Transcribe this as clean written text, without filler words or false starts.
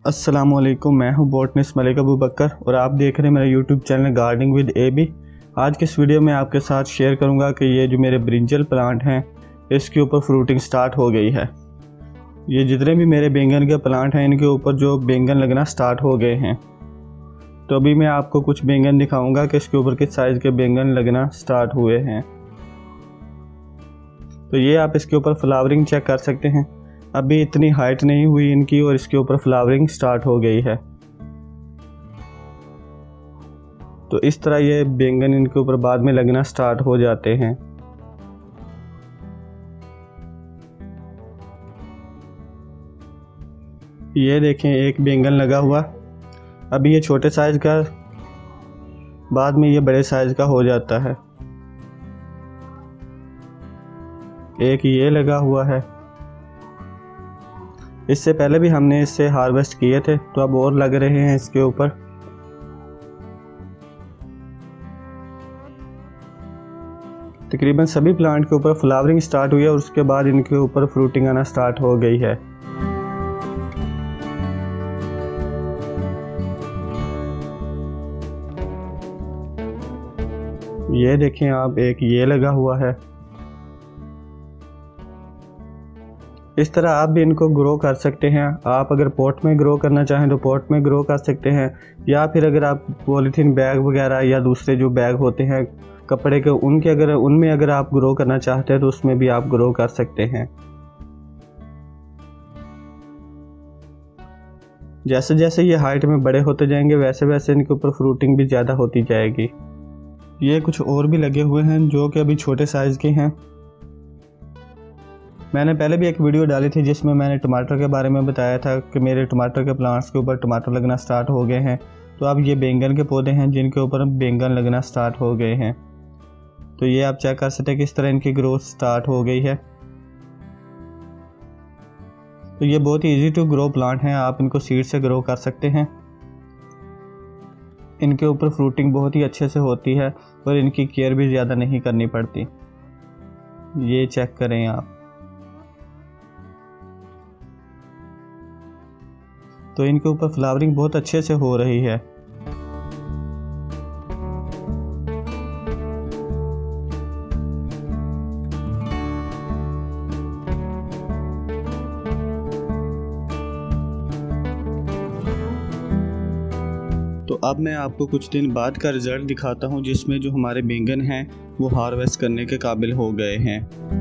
अस्सलामुअलैकुम, मैं हूं बोटनिस्ट मलिक अबू बकर और आप देख रहे हैं मेरा YouTube channel gardening with AB। आज के इस वीडियो में आपके साथ शेयर करूंगा कि ये जो मेरे ब्रिंजल प्लांट हैं इसके ऊपर फ्रूटिंग स्टार्ट हो गई है। ये जितने भी मेरे बैंगन के प्लांट हैं इनके ऊपर जो बैंगन लगना स्टार्ट हो गए हैं। तो अभी मैं आपको कुछ बैंगन दिखाऊँगा कि इसके ऊपर किस साइज़ के बैंगन लगना स्टार्ट हुए हैं। तो ये आप इसके ऊपर फ्लावरिंग चेक कर सकते हैं। अभी इतनी हाइट नहीं हुई इनकी और इसके ऊपर फ्लावरिंग स्टार्ट हो गई है। तो इस तरह ये बैंगन इनके ऊपर बाद में लगना स्टार्ट हो जाते हैं। ये देखें, एक बैंगन लगा हुआ। अभी ये छोटे साइज का, बाद में ये बड़े साइज का हो जाता है। एक ये लगा हुआ है। इससे पहले भी हमने इससे हार्वेस्ट किए थे, तो अब और लग रहे हैं इसके ऊपर। तकरीबन सभी प्लांट के ऊपर फ्लावरिंग स्टार्ट हुई है और उसके बाद इनके ऊपर फ्रूटिंग आना स्टार्ट हो गई है। ये देखें आप, एक ये लगा हुआ है। इस तरह आप भी इनको ग्रो कर सकते हैं। आप अगर पॉट में ग्रो करना चाहें तो पॉट में ग्रो कर सकते हैं, या फिर अगर आप पॉलीथीन बैग वगैरह या दूसरे जो बैग होते हैं कपड़े के, उनमें अगर आप ग्रो करना चाहते हैं तो उसमें भी आप ग्रो कर सकते हैं। जैसे जैसे ये हाइट में बड़े होते जाएंगे वैसे वैसे इनके ऊपर फ्रूटिंग भी ज़्यादा होती जाएगी। ये कुछ और भी लगे हुए हैं जो कि अभी छोटे साइज़ के हैं। मैंने पहले भी एक वीडियो डाली थी जिसमें मैंने टमाटर के बारे में बताया था कि मेरे टमाटर के प्लांट्स के ऊपर टमाटर लगना स्टार्ट हो गए हैं। तो अब ये बैंगन के पौधे हैं जिनके ऊपर बैंगन लगना स्टार्ट हो गए हैं। तो ये आप चेक कर सकते हैं किस तरह इनकी ग्रोथ स्टार्ट हो गई है। तो ये बहुत ही ईजी टू ग्रो प्लांट हैं, आप इनको सीड से ग्रो कर सकते हैं। इनके ऊपर फ्रूटिंग बहुत ही अच्छे से होती है और इनकी केयर भी ज़्यादा नहीं करनी पड़ती। ये चेक करें आप। तो इनके ऊपर फ्लावरिंग बहुत अच्छे से हो रही है। तो अब मैं आपको कुछ दिन बाद का रिज़ल्ट दिखाता हूँ जिसमें जो हमारे बैंगन हैं वो हार्वेस्ट करने के काबिल हो गए हैं।